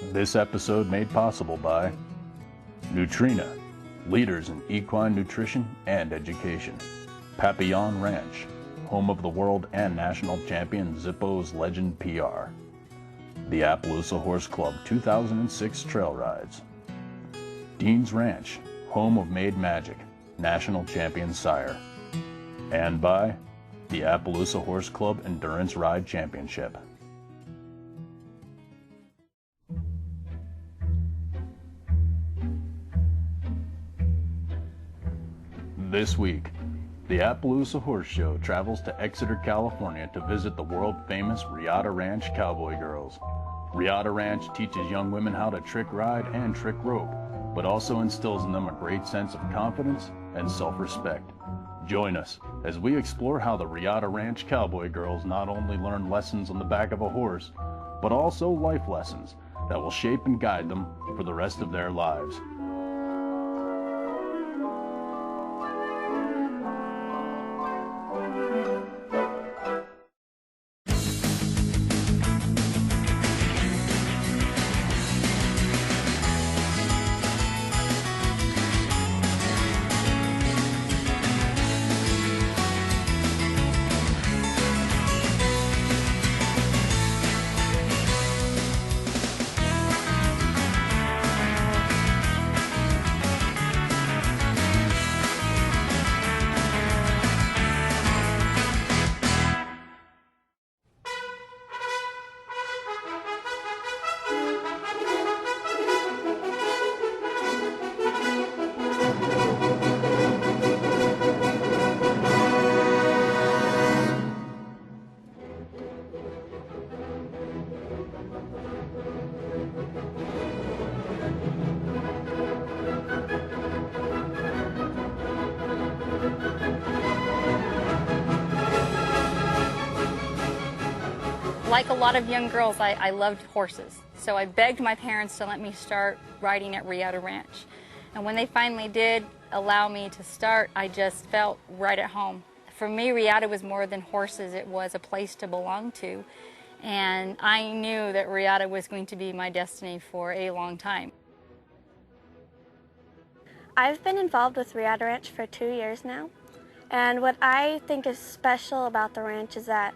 This episode made possible by Nutrina, leaders in equine nutrition and education. Papillon Ranch, home of the world and national champion Zippo's Legend PR. The Appaloosa Horse Club 2006 Trail Rides. Dean's Ranch, home of Made Magic, national champion sire. And by the Appaloosa Horse Club Endurance Ride Championship. This week, the Appaloosa Horse Show travels to Exeter, California to visit the world-famous Riata Ranch Cowboy Girls. Riata Ranch teaches young women how to trick ride and trick rope, but also instills in them a great sense of confidence and self-respect. Join us as we explore how the Riata Ranch Cowboy Girls not only learn lessons on the back of a horse, but also life lessons that will shape and guide them for the rest of their lives. Like a lot of young girls, I loved horses. So I begged my parents to let me start riding at Riata Ranch. And when they finally did allow me to start, I just felt right at home. For me, Riata was more than horses. It was a place to belong to. And I knew that Riata was going to be my destiny for a long time. I've been involved with Riata Ranch for 2 years now. And what I think is special about the ranch is that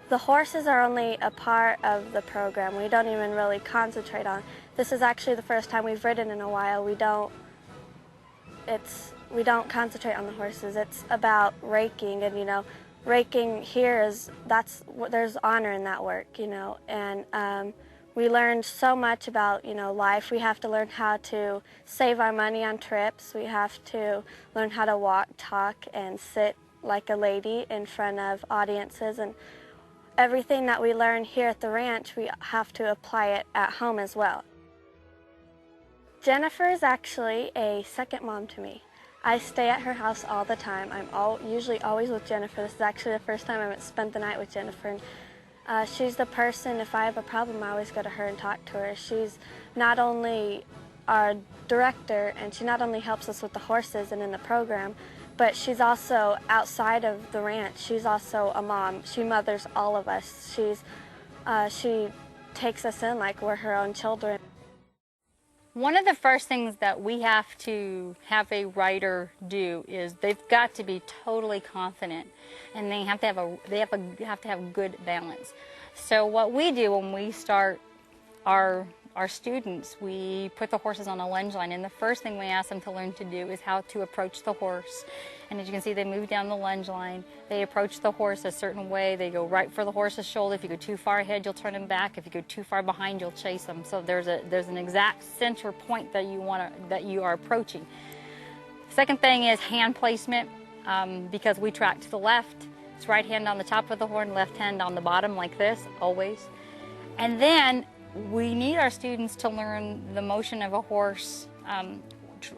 the horses are only a part of the program. We don't even really concentrate on. This is actually the first time we've ridden in a while. We don't concentrate on the horses. It's about raking, and raking here there's honor in that work, and we learned so much about life. We have to learn how to save our money on trips. We have to learn how to walk, talk, and sit like a lady in front of audiences, and everything that we learn here at the ranch, we have to apply it at home as well. Jennifer is actually a second mom to me. I stay at her house all the time. I'm usually always with Jennifer. This is actually the first time I've spent the night with Jennifer. And she's the person, if I have a problem, I always go to her and talk to her. She's not only our director, and she not only helps us with the horses and in the program, but she's also outside of the ranch. She's also a mom. She mothers all of us. She takes us in like we're her own children. One of the first things that we have to have a rider do is they've got to be totally confident, and they have to have good balance. So what we do when we start our students, we put the horses on a lunge line, and the first thing we ask them to learn to do is how to approach the horse. And as you can see, they move down the lunge line. They approach the horse a certain way. They go right for the horse's shoulder. If you go too far ahead, you'll turn them back. If you go too far behind, you'll chase them. So there's an exact center point that you are approaching. Second thing is hand placement, because we track to the left. It's right hand on the top of the horn, left hand on the bottom like this, always. And then we need our students to learn the motion of a horse,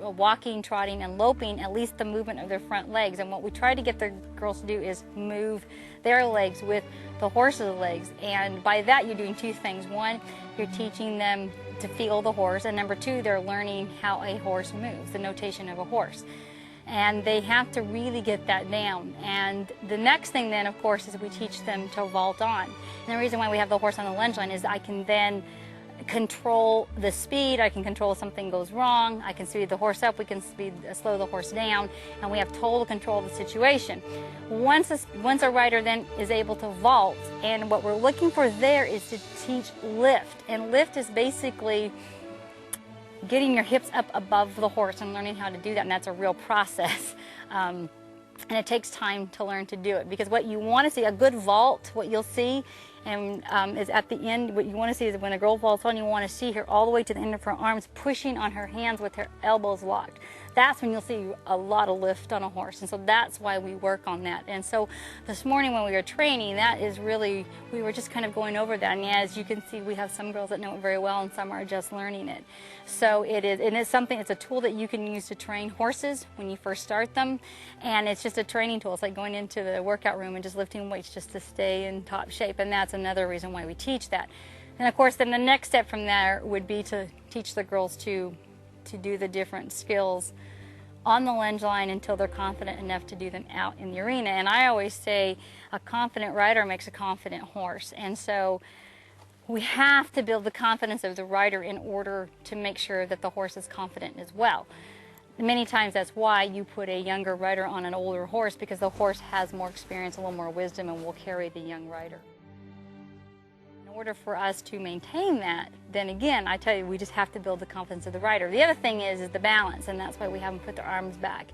walking, trotting, and loping, at least the movement of their front legs. And what we try to get the girls to do is move their legs with the horse's legs. And by that, you're doing two things. One, you're teaching them to feel the horse, and number two, they're learning how a horse moves, the notation of a horse. And they have to really get that down. And the next thing then, of course, is we teach them to vault on. And the reason why we have the horse on the lunge line is I can then control the speed. I can control if something goes wrong. I can speed the horse up. We can slow the horse down, and we have total control of the situation. Once a rider then is able to vault, and what we're looking for there is to teach lift. And lift is basically getting your hips up above the horse and learning how to do that, and that's a real process. And it takes time to learn to do it, because what you want to see, a good vault, what you'll see and is at the end, what you want to see is when a girl vaults on, you want to see her all the way to the end of her arms, pushing on her hands with her elbows locked. That's when you'll see a lot of lift on a horse, and so that's why we work on that. And so this morning when we were training, that is really, we were just kind of going over that, and as you can see, we have some girls that know it very well and some are just learning it. So it is, and it's something, it's a tool that you can use to train horses when you first start them, and it's just a training tool. It's like going into the workout room and just lifting weights just to stay in top shape, and that's another reason why we teach that. And of course then the next step from there would be to teach the girls to do the different skills on the lunge line until they're confident enough to do them out in the arena. And I always say a confident rider makes a confident horse, and so we have to build the confidence of the rider in order to make sure that the horse is confident as well. Many times that's why you put a younger rider on an older horse, because the horse has more experience, a little more wisdom, and will carry the young rider. In order for us to maintain that, then again, I tell you, we just have to build the confidence of the rider. The other thing is the balance, and that's why we have them put their arms back.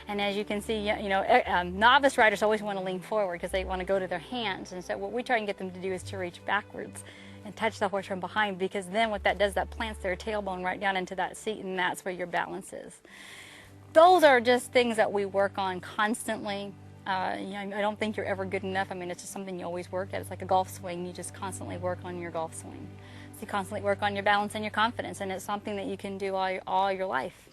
And as you can see, you know, novice riders always want to lean forward because they want to go to their hands. And so what we try and get them to do is to reach backwards and touch the horse from behind, because then what that does, that plants their tailbone right down into that seat, and that's where your balance is. Those are just things that we work on constantly. You know, I don't think you're ever good enough. I mean, it's just something you always work at. It's like a golf swing. You just constantly work on your golf swing. So you constantly work on your balance and your confidence, and it's something that you can do all your life.